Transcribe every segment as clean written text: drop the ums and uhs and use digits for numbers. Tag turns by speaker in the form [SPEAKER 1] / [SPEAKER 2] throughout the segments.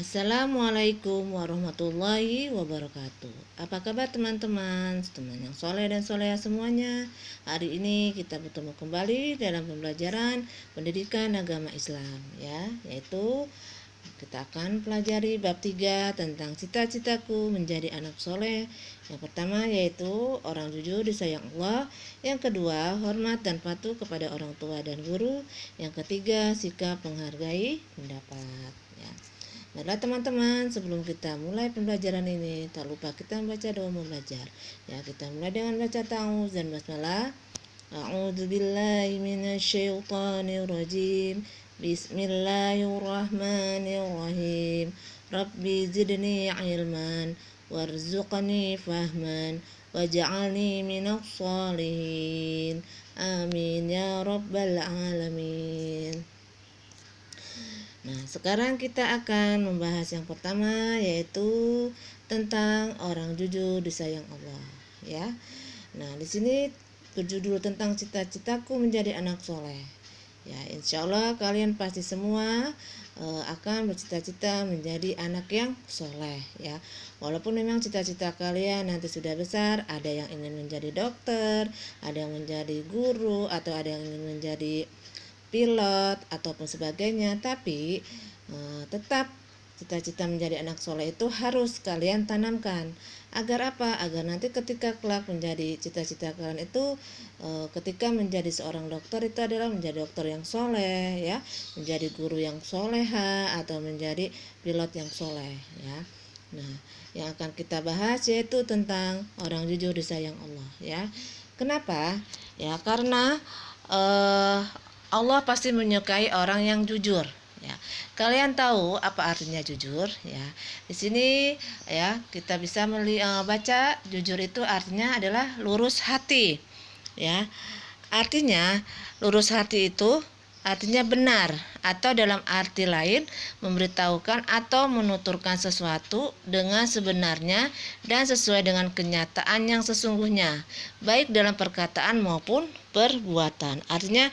[SPEAKER 1] Assalamualaikum warahmatullahi wabarakatuh. Apa kabar teman-teman? Teman yang soleh dan soleha semuanya. Hari ini kita bertemu kembali dalam pembelajaran pendidikan agama Islam, ya, yaitu kita akan pelajari bab 3 tentang cita-citaku menjadi anak soleh. Yang pertama yaitu orang jujur disayang Allah. Yang kedua, hormat dan patuh kepada orang tua dan guru. Yang ketiga, sikap menghargai pendapat, ya. Baiklah teman-teman, sebelum kita mulai pembelajaran ini, tak lupa kita membaca doa belajar. Ya, kita mulai dengan baca ta'awuz dan basmalah. A'udzu billahi minasyaitonir rajim. Bismillahirrahmanirrahim. Rabbi zidni ilman warzuqni fahman waj'alni minas shalihin. Amin ya rabbal alamin. Nah, sekarang kita akan membahas yang pertama, yaitu tentang orang jujur disayang Allah, ya. Nah, di sini berjudul tentang cita-citaku menjadi anak soleh. Ya, insya Allah kalian pasti semua akan bercita-cita menjadi anak yang soleh, ya. Walaupun memang cita-cita kalian nanti sudah besar, ada yang ingin menjadi dokter, ada yang menjadi guru, atau ada yang ingin menjadi pilot ataupun sebagainya, tapi tetap cita-cita menjadi anak soleh itu harus kalian tanamkan. Agar apa? Agar nanti ketika kelak menjadi cita-cita kalian itu, ketika menjadi seorang dokter itu adalah menjadi dokter yang soleh, ya, menjadi guru yang soleha, atau menjadi pilot yang soleh, ya. Nah, yang akan kita bahas yaitu tentang orang jujur disayang Allah, ya. Kenapa? Ya, karena Allah pasti menyukai orang yang jujur, ya. Kalian tahu apa artinya jujur, ya? Di sini, ya, kita bisa baca jujur itu artinya adalah lurus hati, ya. Artinya lurus hati itu artinya benar, atau dalam arti lain memberitahukan atau menuturkan sesuatu dengan sebenarnya dan sesuai dengan kenyataan yang sesungguhnya, baik dalam perkataan maupun perbuatan. Artinya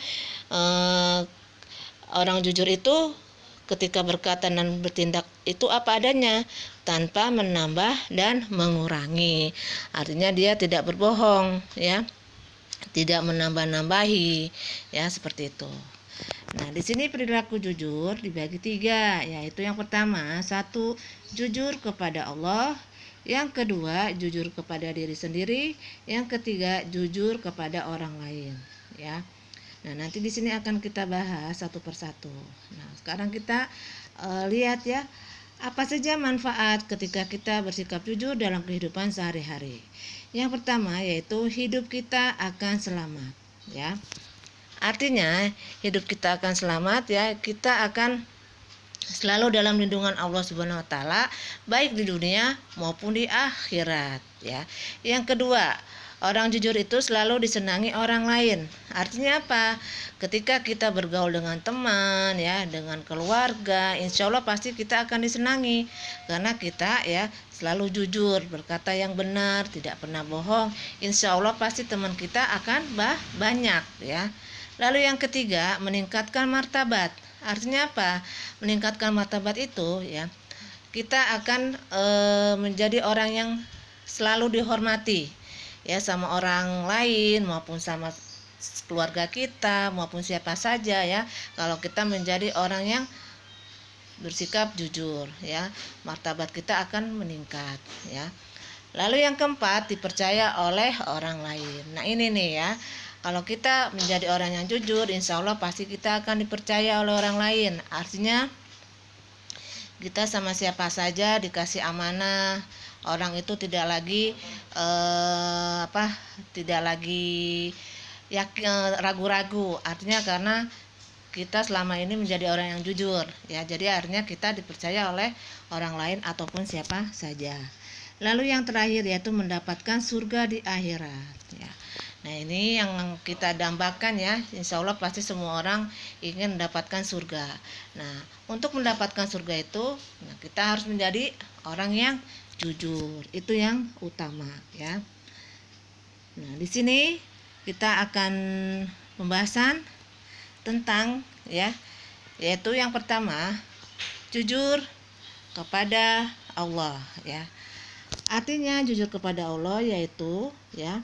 [SPEAKER 1] orang jujur itu ketika berkata dan bertindak itu apa adanya, tanpa menambah dan mengurangi. Artinya dia tidak berbohong, ya, tidak menambah-nambahi, ya, seperti itu. Nah, di sini perilaku jujur dibagi 3, yaitu yang pertama, 1, jujur kepada Allah. Yang kedua, jujur kepada diri sendiri. Yang ketiga, jujur kepada orang lain, ya. Nah, nanti di sini akan kita bahas satu persatu. Nah, sekarang kita lihat, ya, apa saja manfaat ketika kita bersikap jujur dalam kehidupan sehari-hari. Yang pertama yaitu hidup kita akan selamat, ya. Artinya hidup kita akan selamat, ya, kita akan selalu dalam lindungan Allah Subhanahu wa taala, baik di dunia maupun di akhirat, ya. Yang kedua, orang jujur itu selalu disenangi orang lain. Artinya apa? Ketika kita bergaul dengan teman, ya, dengan keluarga, insya Allah pasti kita akan disenangi karena kita, ya, selalu jujur, berkata yang benar, tidak pernah bohong. Insya Allah pasti teman kita akan banyak, ya. Lalu yang ketiga, meningkatkan martabat. Artinya apa? Meningkatkan martabat itu, ya, kita akan menjadi orang yang selalu dihormati, ya, sama orang lain maupun sama keluarga kita maupun siapa saja, ya. Kalau kita menjadi orang yang bersikap jujur, ya, martabat kita akan meningkat, ya. Lalu yang keempat, dipercaya oleh orang lain. Nah, ini nih, ya, kalau kita menjadi orang yang jujur, insya Allah pasti kita akan dipercaya oleh orang lain. Artinya kita sama siapa saja dikasih amanah, orang itu tidak lagi tidak lagi ragu-ragu. Artinya karena kita selama ini menjadi orang yang jujur, ya, jadi artinya kita dipercaya oleh orang lain ataupun siapa saja. Lalu yang terakhir yaitu mendapatkan surga di akhirat, ya. Nah, ini yang kita dambakan, ya. Insya Allah pasti semua orang ingin mendapatkan surga. Nah, untuk mendapatkan surga itu, kita harus menjadi orang yang jujur. Itu yang utama, ya. Nah, di sini kita akan pembahasan tentang, ya, yaitu yang pertama, jujur kepada Allah, ya. Artinya jujur kepada Allah yaitu, ya,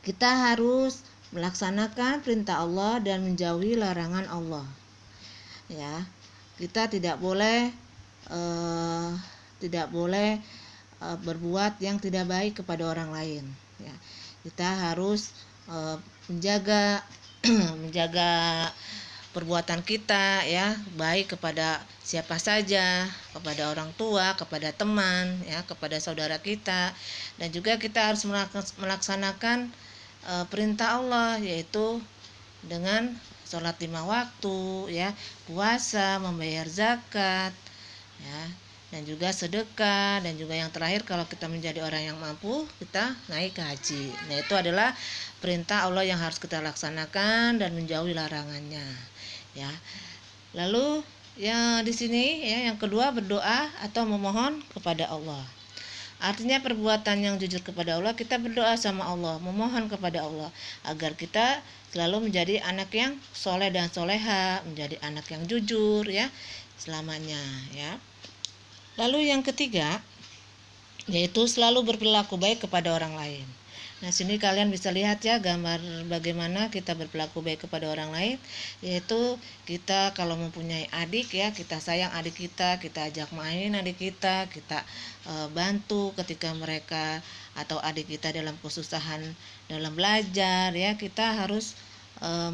[SPEAKER 1] kita harus melaksanakan perintah Allah dan menjauhi larangan Allah, ya. Kita tidak boleh berbuat yang tidak baik kepada orang lain, ya. Kita harus menjaga menjaga perbuatan kita, ya, baik kepada siapa saja, kepada orang tua, kepada teman, ya, kepada saudara kita. Dan juga kita harus melaksanakan perintah Allah, yaitu dengan sholat 5 waktu, ya, puasa, membayar zakat, ya, dan juga sedekah, dan juga yang terakhir kalau kita menjadi orang yang mampu, kita naik ke haji. Nah, itu adalah perintah Allah yang harus kita laksanakan dan menjauhi larangannya, ya. Lalu ya di sini, ya, yang kedua, berdoa atau memohon kepada Allah. Artinya perbuatan yang jujur kepada Allah, kita berdoa sama Allah, memohon kepada Allah agar kita selalu menjadi anak yang soleh dan soleha, menjadi anak yang jujur, ya, selamanya, ya. Lalu yang ketiga yaitu selalu berperilaku baik kepada orang lain. Nah, sini kalian bisa lihat, ya, gambar bagaimana kita berperilaku baik kepada orang lain, yaitu kita kalau mempunyai adik, ya, kita sayang adik kita ajak main adik kita bantu ketika mereka atau adik kita dalam kesusahan dalam belajar, ya, kita harus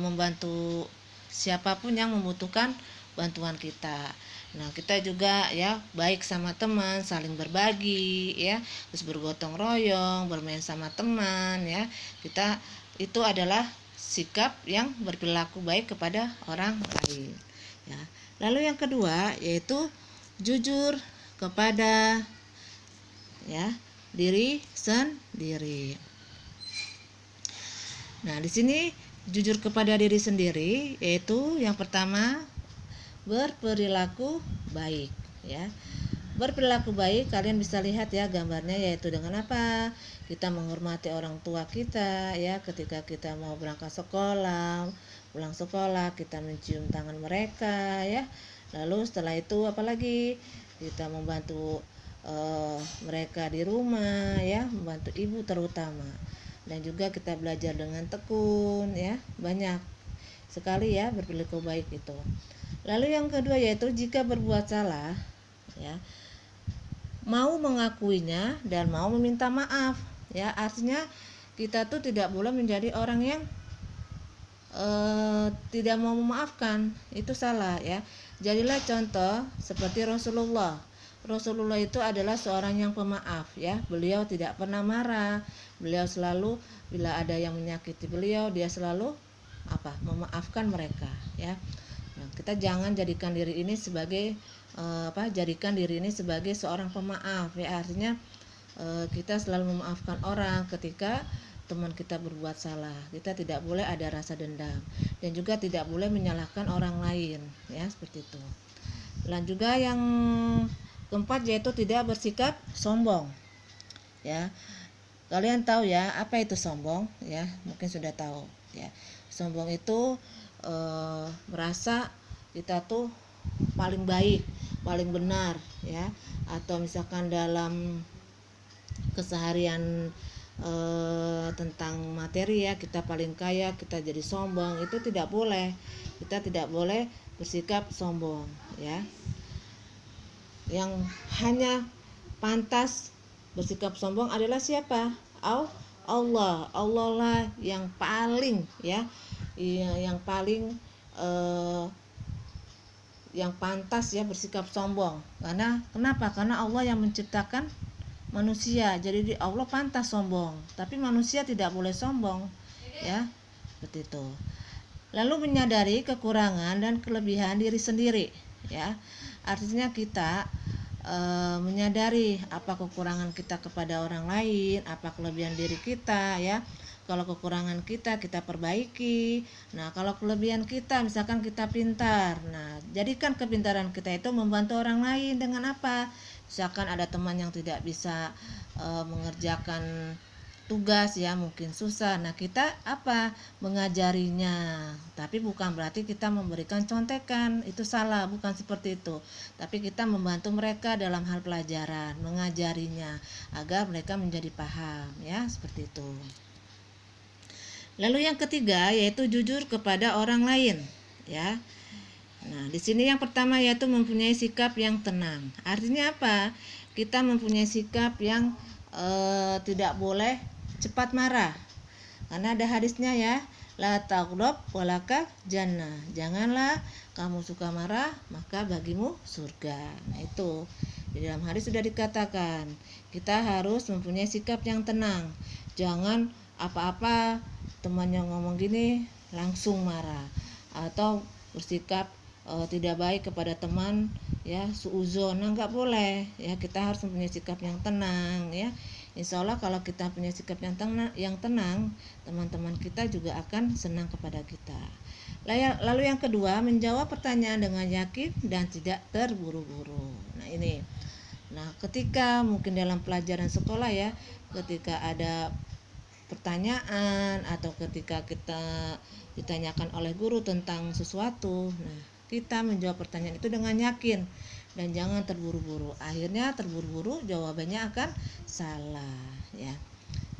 [SPEAKER 1] membantu siapapun yang membutuhkan bantuan kita. Nah, kita juga, ya, baik sama teman, saling berbagi, ya, terus bergotong royong, bermain sama teman, ya. Kita itu adalah sikap yang berperilaku baik kepada orang lain, ya. Lalu yang kedua yaitu jujur kepada, ya, diri sendiri. Nah, di sini jujur kepada diri sendiri yaitu yang pertama berperilaku baik, ya. Berperilaku baik kalian bisa lihat, ya, gambarnya, yaitu dengan apa? Kita menghormati orang tua kita, ya, ketika kita mau berangkat sekolah, pulang sekolah, kita mencium tangan mereka, ya. Lalu setelah itu apalagi? Kita membantu mereka di rumah, ya, membantu ibu terutama. Dan juga kita belajar dengan tekun, ya. Banyak sekali, ya, berperilaku baik itu. Lalu yang kedua yaitu jika berbuat salah, ya, mau mengakuinya dan mau meminta maaf, ya. Artinya kita tuh tidak boleh menjadi orang yang tidak mau memaafkan, itu salah, ya. Jadilah contoh seperti Rasulullah. Rasulullah itu adalah seorang yang pemaaf, ya. Beliau tidak pernah marah. Beliau selalu bila ada yang menyakiti beliau, dia selalu memaafkan mereka, ya. Nah, kita jangan jadikan diri ini sebagai seorang pemaaf, ya. Artinya kita selalu memaafkan orang ketika teman kita berbuat salah. Kita tidak boleh ada rasa dendam dan juga tidak boleh menyalahkan orang lain, ya, seperti itu. Dan juga yang keempat yaitu tidak bersikap sombong, ya. Kalian tahu, ya, apa itu sombong, ya? Mungkin sudah tahu, ya. Sombong itu merasa kita tuh paling baik, paling benar, ya, atau misalkan dalam keseharian tentang materi, ya, kita paling kaya, kita jadi sombong. Itu tidak boleh. Kita tidak boleh bersikap sombong, ya. Yang hanya pantas bersikap sombong adalah siapa? Allah. Allah lah yang paling, ya, yang paling yang pantas, ya, bersikap sombong. Kenapa? Karena Allah yang menciptakan manusia. Jadi Allah pantas sombong, tapi manusia tidak boleh sombong, ya. Seperti itu. Lalu menyadari kekurangan dan kelebihan diri sendiri, ya. Artinya kita menyadari apa kekurangan kita kepada orang lain, apa kelebihan diri kita, ya. Kalau kekurangan kita perbaiki. Nah, kalau kelebihan kita, misalkan kita pintar, nah, jadikan kepintaran kita itu membantu orang lain dengan apa? Misalkan ada teman yang tidak bisa mengerjakan tugas ya, mungkin susah. Nah, kita apa? Mengajarinya. Tapi bukan berarti kita memberikan contekan, itu salah, bukan seperti itu. Tapi kita membantu mereka dalam hal pelajaran, mengajarinya agar mereka menjadi paham ya, seperti itu. Lalu yang ketiga yaitu jujur kepada orang lain ya. Nah, di sini yang pertama yaitu mempunyai sikap yang tenang. Artinya apa? Kita mempunyai sikap yang tidak boleh cepat marah. Karena ada hadisnya ya, la taghdab walaka jannah. Janganlah kamu suka marah, maka bagimu surga. Nah, itu di dalam hadis sudah dikatakan, kita harus mempunyai sikap yang tenang. Jangan apa-apa temannya ngomong gini langsung marah atau bersikap tidak baik kepada teman ya, suuzon. Nah, nggak boleh ya, kita harus mempunyai sikap yang tenang ya. Insya Allah kalau kita punya sikap yang tenang, teman-teman kita juga akan senang kepada kita. Lalu yang kedua, menjawab pertanyaan dengan yakin dan tidak terburu-buru. Nah, ini. Nah, ketika mungkin dalam pelajaran sekolah ya, ketika ada pertanyaan atau ketika kita ditanyakan oleh guru tentang sesuatu, nah, kita menjawab pertanyaan itu dengan yakin dan jangan terburu-buru. Akhirnya terburu-buru jawabannya akan salah ya.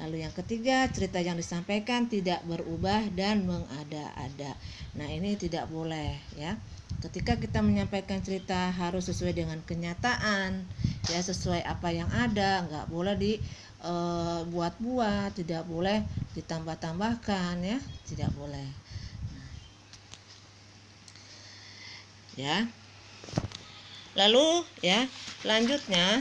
[SPEAKER 1] Lalu yang ketiga, cerita yang disampaikan tidak berubah dan mengada-ada. Nah, ini tidak boleh ya. Ketika kita menyampaikan cerita harus sesuai dengan kenyataan ya, sesuai apa yang ada, nggak boleh buat-buat, tidak boleh ditambah-tambahkan ya, tidak boleh. Ya. Lalu ya, selanjutnya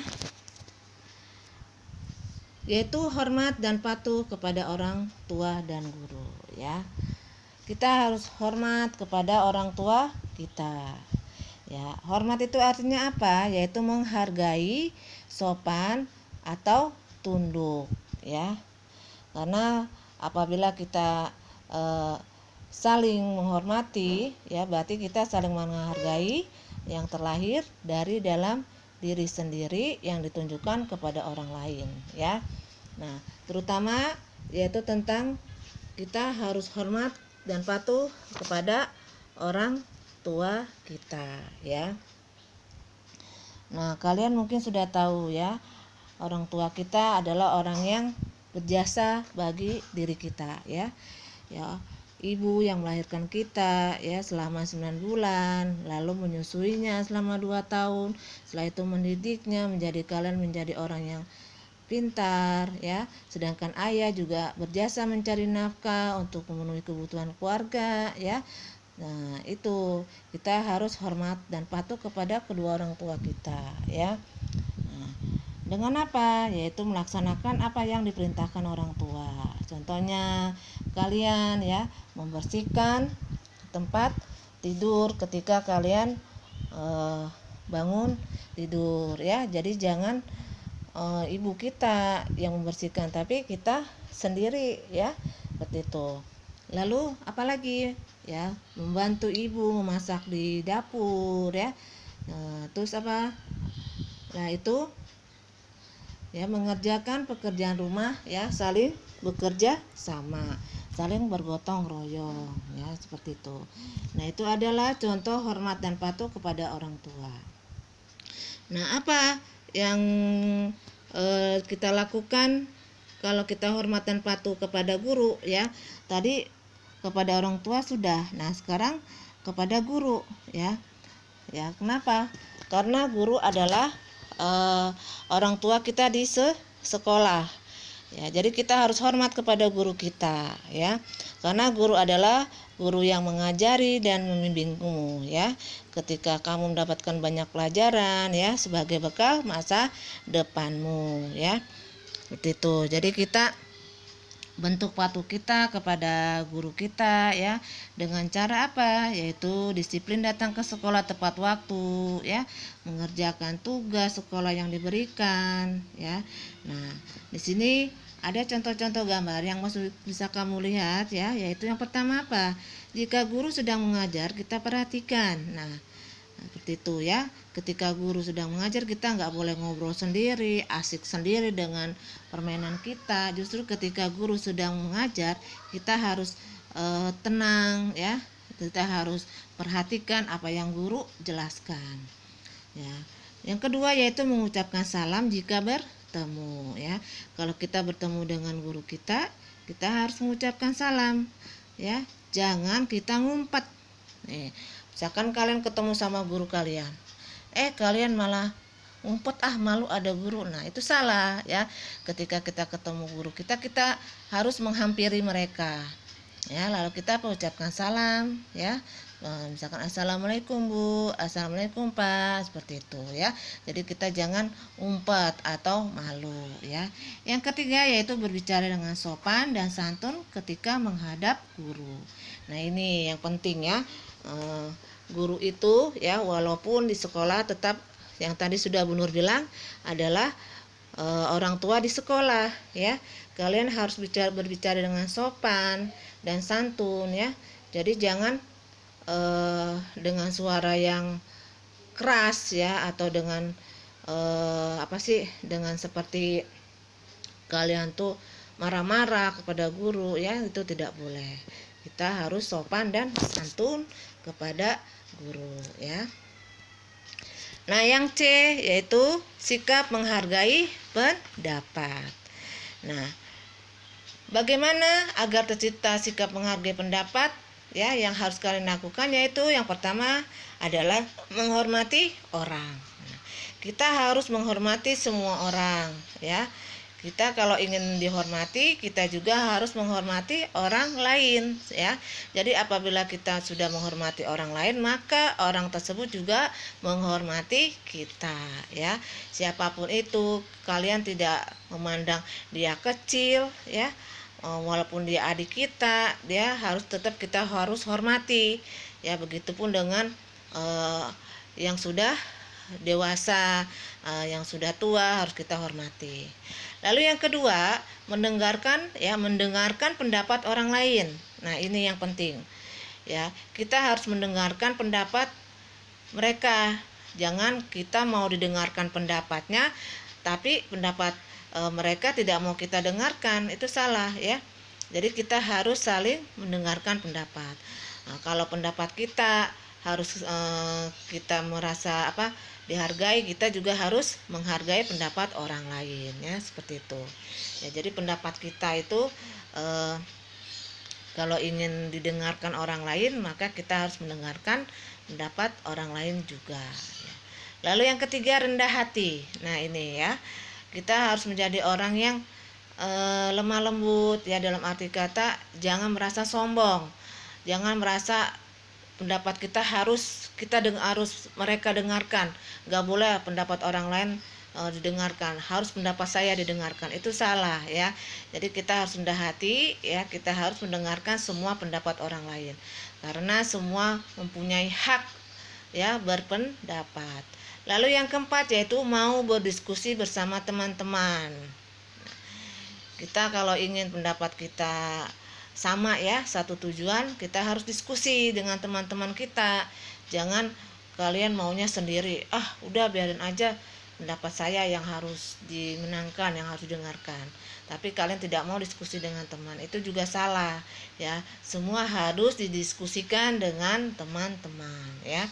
[SPEAKER 1] yaitu hormat dan patuh kepada orang tua dan guru ya. Kita harus hormat kepada orang tua kita. Ya, hormat itu artinya apa? Yaitu menghargai, sopan atau tunduk ya. Karena apabila kita saling menghormati ya, berarti kita saling menghargai yang terlahir dari dalam diri sendiri yang ditunjukkan kepada orang lain ya. Nah, terutama yaitu tentang kita harus hormat dan patuh kepada orang tua kita ya. Nah, kalian mungkin sudah tahu ya, orang tua kita adalah orang yang berjasa bagi diri kita ya. Ya, ibu yang melahirkan kita ya selama 9 bulan, lalu menyusuinya selama 2 tahun, setelah itu mendidiknya menjadi kalian menjadi orang yang pintar ya. Sedangkan ayah juga berjasa mencari nafkah untuk memenuhi kebutuhan keluarga ya. Nah, itu kita harus hormat dan patuh kepada kedua orang tua kita ya. Nah, dengan apa? Yaitu melaksanakan apa yang diperintahkan orang tua. Contohnya kalian ya membersihkan tempat tidur ketika kalian bangun tidur ya. Jadi jangan ibu kita yang membersihkan, tapi kita sendiri ya, seperti itu. Lalu apalagi ya, membantu ibu memasak di dapur ya. Terus apa? Nah, itu ya, mengerjakan pekerjaan rumah ya, saling bekerja sama, saling bergotong royong ya, seperti itu. Nah, itu adalah contoh hormat dan patuh kepada orang tua. Nah, apa yang kita lakukan kalau kita hormat dan patuh kepada guru ya? Tadi kepada orang tua sudah. Nah, sekarang kepada guru ya. Ya, kenapa? Karena guru adalah orang tua kita di sekolah. Ya, jadi kita harus hormat kepada guru kita ya. Karena guru adalah guru yang mengajari dan membimbingmu ya. Ketika kamu mendapatkan banyak pelajaran ya, sebagai bekal masa depanmu ya. Seperti itu. Jadi kita bentuk patuh kita kepada guru kita ya, dengan cara apa? Yaitu disiplin datang ke sekolah tepat waktu ya, mengerjakan tugas sekolah yang diberikan ya. Nah, di sini ada contoh-contoh gambar yang bisa kamu lihat ya, yaitu yang pertama apa? Jika guru sedang mengajar, kita perhatikan. Nah, Seperti itu ya. Ketika guru sedang mengajar, kita nggak boleh ngobrol sendiri, asik sendiri dengan permainan kita. Justru ketika guru sedang mengajar, kita harus tenang ya. Kita harus perhatikan apa yang guru jelaskan. Ya. Yang kedua yaitu mengucapkan salam jika bertemu ya. Kalau kita bertemu dengan guru kita harus mengucapkan salam ya. Jangan kita ngumpet. Misalkan kalian ketemu sama guru kalian, kalian malah ngumpet, malu ada guru. Nah, itu salah ya. Ketika kita ketemu guru kita harus menghampiri mereka. Ya, lalu kita mengucapkan salam ya. Misalkan assalamualaikum Bu, assalamualaikum Pak, seperti itu ya. Jadi kita jangan umpet atau malu ya. Yang ketiga yaitu berbicara dengan sopan dan santun ketika menghadap guru. Nah, ini yang penting ya. Guru itu ya, walaupun di sekolah tetap yang tadi sudah Bu Nur bilang adalah orang tua di sekolah ya. Kalian harus berbicara dengan sopan dan santun ya. Jadi jangan dengan suara yang keras ya, atau dengan dengan seperti kalian tuh marah-marah kepada guru ya, itu tidak boleh. Kita harus sopan dan santun kepada guru ya. Nah, yang C yaitu sikap menghargai pendapat. Nah, bagaimana agar tercipta sikap menghargai pendapat? Ya, yang harus kalian lakukan yaitu yang pertama adalah menghormati orang. Nah, kita harus menghormati semua orang ya. Kita kalau ingin dihormati, kita juga harus menghormati orang lain ya. Jadi apabila kita sudah menghormati orang lain, maka orang tersebut juga menghormati kita ya. Siapapun itu, kalian tidak memandang dia kecil ya. Walaupun dia adik kita, dia kita harus hormati ya. Begitupun dengan yang sudah dewasa, yang sudah tua harus kita hormati. Lalu yang kedua, mendengarkan pendapat orang lain. Nah, ini yang penting. Ya, kita harus mendengarkan pendapat mereka. Jangan kita mau didengarkan pendapatnya, tapi pendapat mereka tidak mau kita dengarkan. Itu salah ya. Jadi kita harus saling mendengarkan pendapat. Nah, kalau pendapat kita harus kita merasa dihargai, kita juga harus menghargai pendapat orang lain ya, seperti itu ya. Jadi pendapat kita itu kalau ingin didengarkan orang lain, maka kita harus mendengarkan pendapat orang lain juga ya. Lalu yang ketiga, rendah hati. Nah, ini ya, kita harus menjadi orang yang lemah lembut ya, dalam arti kata jangan merasa sombong, jangan merasa pendapat kita harus mereka dengarkan. Gak boleh pendapat orang lain didengarkan, harus pendapat saya didengarkan. Itu salah ya. Jadi kita harus rendah hati ya, kita harus mendengarkan semua pendapat orang lain, karena semua mempunyai hak ya berpendapat. Lalu yang keempat yaitu mau berdiskusi bersama teman-teman. Kita kalau ingin pendapat kita sama ya, satu tujuan, kita harus diskusi dengan teman-teman kita. Jangan kalian maunya sendiri, udah biarin aja pendapat saya yang harus dimenangkan, yang harus didengarkan. Tapi kalian tidak mau diskusi dengan teman, itu juga salah ya. Semua harus didiskusikan dengan teman-teman ya.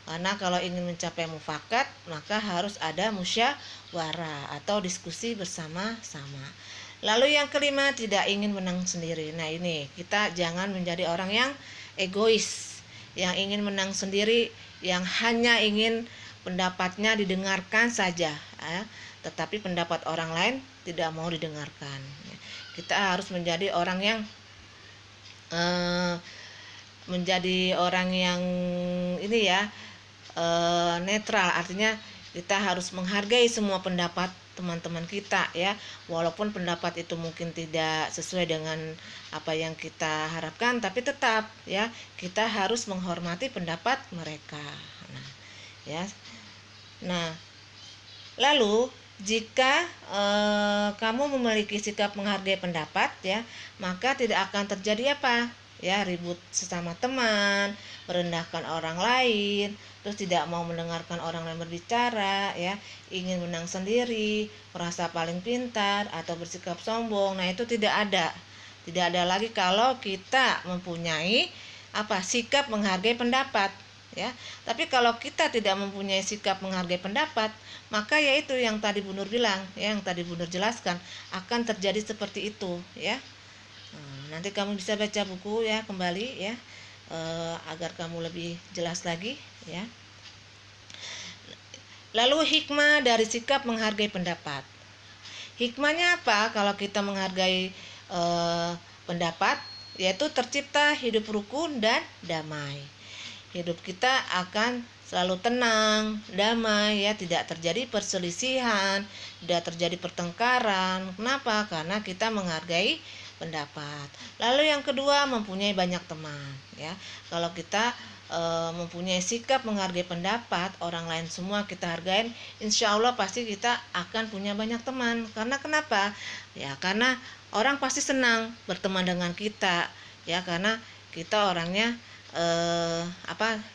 [SPEAKER 1] Karena kalau ingin mencapai mufakat, maka harus ada musyawarah atau diskusi bersama-sama. Lalu yang kelima, tidak ingin menang sendiri. Nah, ini kita jangan menjadi orang yang egois, yang ingin menang sendiri, yang hanya ingin pendapatnya didengarkan saja ya, tetapi pendapat orang lain tidak mau didengarkan. Kita harus menjadi orang yang ini ya, netral. Artinya kita harus menghargai semua pendapat teman-teman kita ya, walaupun pendapat itu mungkin tidak sesuai dengan apa yang kita harapkan, tapi tetap ya kita harus menghormati pendapat mereka. Nah, lalu jika kamu memiliki sikap menghargai pendapat ya, maka tidak akan terjadi ribut sesama teman, merendahkan orang lain, terus tidak mau mendengarkan orang lain berbicara, ya, ingin menang sendiri, merasa paling pintar atau bersikap sombong. Nah, itu tidak ada. Tidak ada lagi kalau kita mempunyai sikap menghargai pendapat, ya. Tapi kalau kita tidak mempunyai sikap menghargai pendapat, maka yaitu yang tadi Bu Nur bilang, ya, yang tadi Bu Nur jelaskan, akan terjadi seperti itu, ya. Nanti kamu bisa baca buku, ya, kembali, ya, agar kamu lebih jelas lagi, ya. Lalu hikmah dari sikap menghargai pendapat. Hikmahnya apa kalau kita menghargai pendapat? Yaitu tercipta hidup rukun dan damai. Hidup kita akan selalu tenang, damai, ya, tidak terjadi perselisihan, tidak terjadi pertengkaran. Kenapa? Karena kita menghargai pendapat. Lalu yang kedua, mempunyai banyak teman, ya. Kalau kita mempunyai sikap menghargai pendapat orang lain, semua kita hargain, insya Allah pasti kita akan punya banyak teman. Karena kenapa? Ya, karena orang pasti senang berteman dengan kita, ya, karena kita orangnya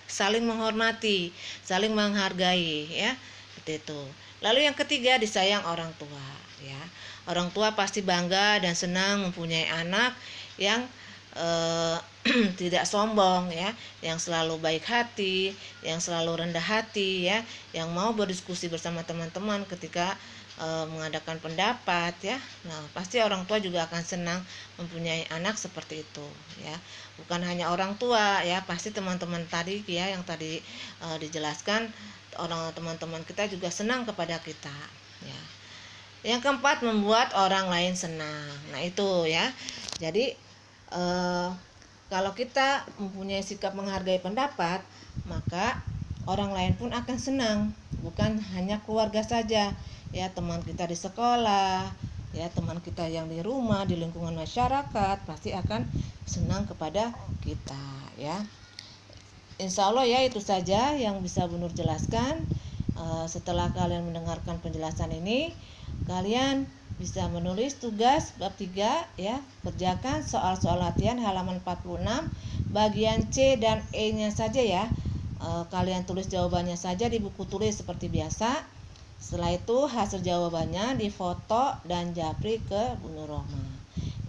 [SPEAKER 1] saling menghormati, saling menghargai, ya, seperti itu. Lalu yang ketiga, disayang orang tua, ya. Orang tua pasti bangga dan senang mempunyai anak yang tidak sombong, ya, yang selalu baik hati, yang selalu rendah hati, ya, yang mau berdiskusi bersama teman-teman ketika mengadakan pendapat, ya. Nah, pasti orang tua juga akan senang mempunyai anak seperti itu, ya. Bukan hanya orang tua, ya, pasti teman-teman tadi, ya, yang tadi dijelaskan, teman-teman kita juga senang kepada kita, ya. Yang keempat, membuat orang lain senang. Nah, itu, ya. Jadi kalau kita mempunyai sikap menghargai pendapat, maka orang lain pun akan senang, bukan hanya keluarga saja, ya, teman kita di sekolah, ya, teman kita yang di rumah, di lingkungan masyarakat pasti akan senang kepada kita, ya. Insya Allah, ya, itu saja yang bisa Bu Nur jelaskan. Setelah kalian mendengarkan penjelasan ini, kalian bisa menulis tugas bab 3, ya. Kerjakan soal-soal latihan halaman 46 bagian C dan E-nya saja, ya. Kalian tulis jawabannya saja di buku tulis seperti biasa. Setelah itu hasil jawabannya difoto dan japri ke Bu Nur Rohmah.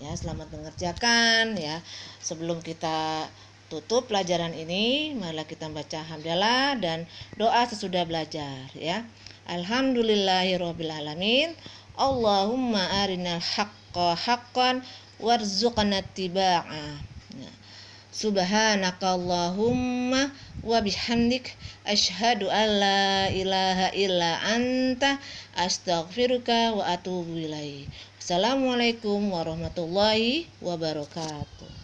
[SPEAKER 1] Ya, selamat mengerjakan, ya. Sebelum kita tutup pelajaran ini, marilah kita baca hamdalah dan doa sesudah belajar, ya. Alhamdulillahirabbil alamin. Allahumma arinal haqqa haqqan warzuqna ittiba'ah. Subhanakallahumma wa bihamdik asyhadu an la ilaha illa anta astaghfiruka wa atubu ilaik. Assalamualaikum warahmatullahi wabarakatuh.